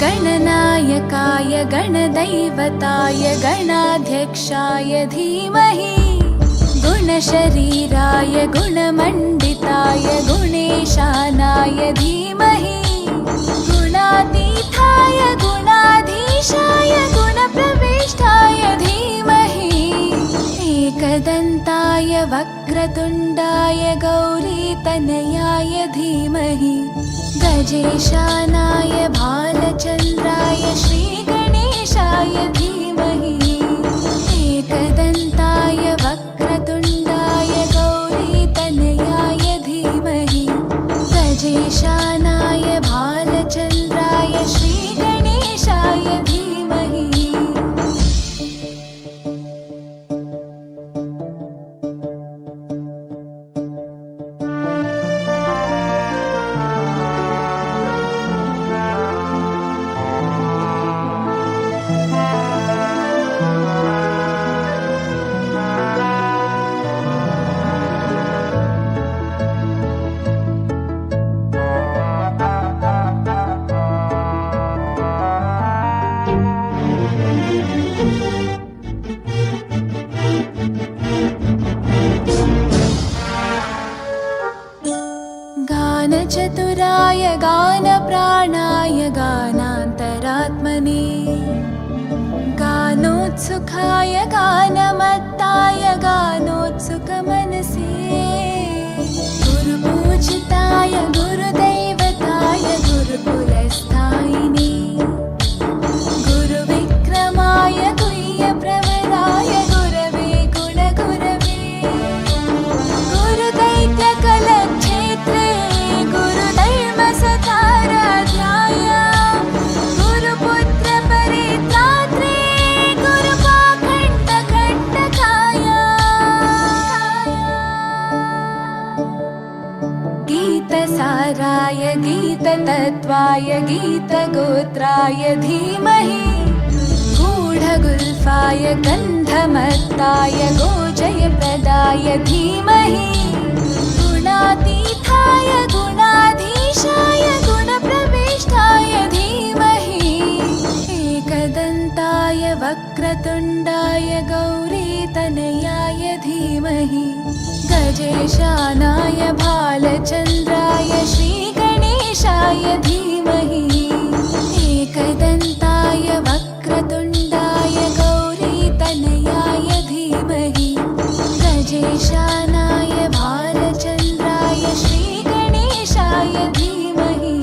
गणनायकाय गणदैवताय गणाध्यक्षाय धीमहि गुणशरीराय गुणमण्डिताय गुणेशानाय धीमहि गुणातीताय गुणाधीशाय गुणप्रविष्टाय धीमहि एकदन्ताय वक्रतुण्डाय गौरीतनयाय धीमहि गजेशानाय भालचन्द्राय श्रीगणेशाय धीमहि एकदन्ताय वक्रतुण्डाय गौरीतनयाय धीमहि गजेशानाय भालचन्द्राय श्रीगणेशाय धीमहि। गानचतुराय गानप्राणाय गानान्तरात्मने गानोत्सुकाय गानमत्ताय गानोत्सुकमनसे गुरुपूजिताय गुरुदैवताय गुरुकुलस्थायिने गुरुविक्रमाय गुह्यप्रवराय गुरवे गुणगुरवे गुरुदैत्यकलक्षेत्रे गुरुधर्मसताराध्याय गुरुपुत्रपरित्रात्रे गुरुपाखण्डखण्डकाय गीतसाराय गीततत्त्वाय गीतगोत्राय धीमहि गूढगुल्फाय गन्धमत्ताय गोजयप्रदाय धीमहि गुणातीताय गुणाधीशाय गुणप्रविष्टाय धीमहि एकदन्ताय वक्रतुण्डाय गौरीतनयाय धीमहि गजेशानाय भालचन्द्राय श्रीगणेशाय धीमहि एकदन्ताय वक्रतुण्डाय गौरीतनयाय धीमहि गजेशानाय भालचन्द्राय श्रीगणेशाय धीमहि।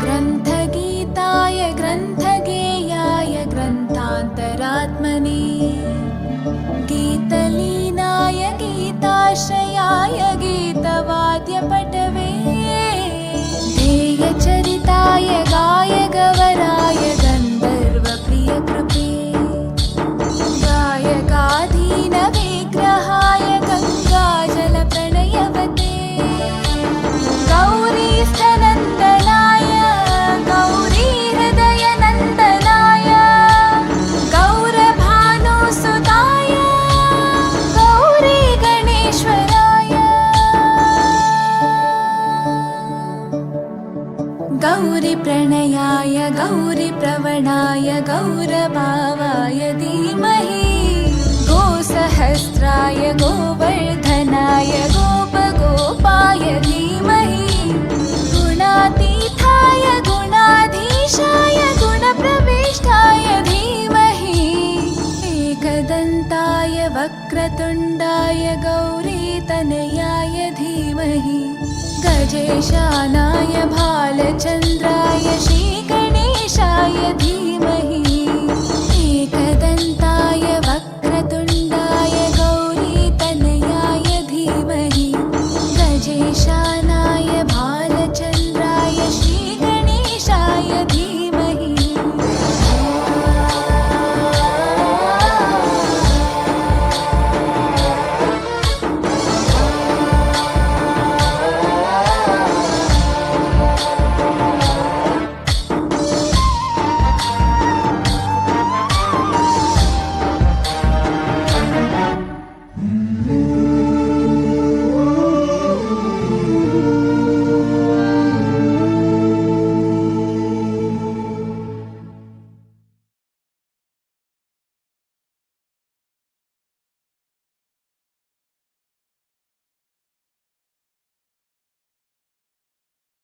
ग्रन्थगीताय ग्रन्थगेयाय ग्रन्थान्तरात्मने गीतलीनाय गीताश्रयाय गीतवाद्यपटवे ध्येयचरिताय गायगवराय गन्धर्वप्रियकृपे गायकाधीनविग्रहाय गङ्गाजलप्रणयवते गौरीस्थनन्दनाय गौरीहृदयनन्दनाय गौरभानुसुताय गौरीगणेश्वराय गौरीप्रणयाय गौरीप्रवणाय गौरभावाय धीमहि गोसहस्राय गोवर्धनाय गोपगोपाय धीमहि गुणातीताय गुणाधीशाय गुणप्रविष्टाय धीमहि एकदन्ताय वक्रतुण्डाय गौरीतनयाय धीमहि राजेशानाय भालचन्द्राय श्रीगणेशाय धीमहि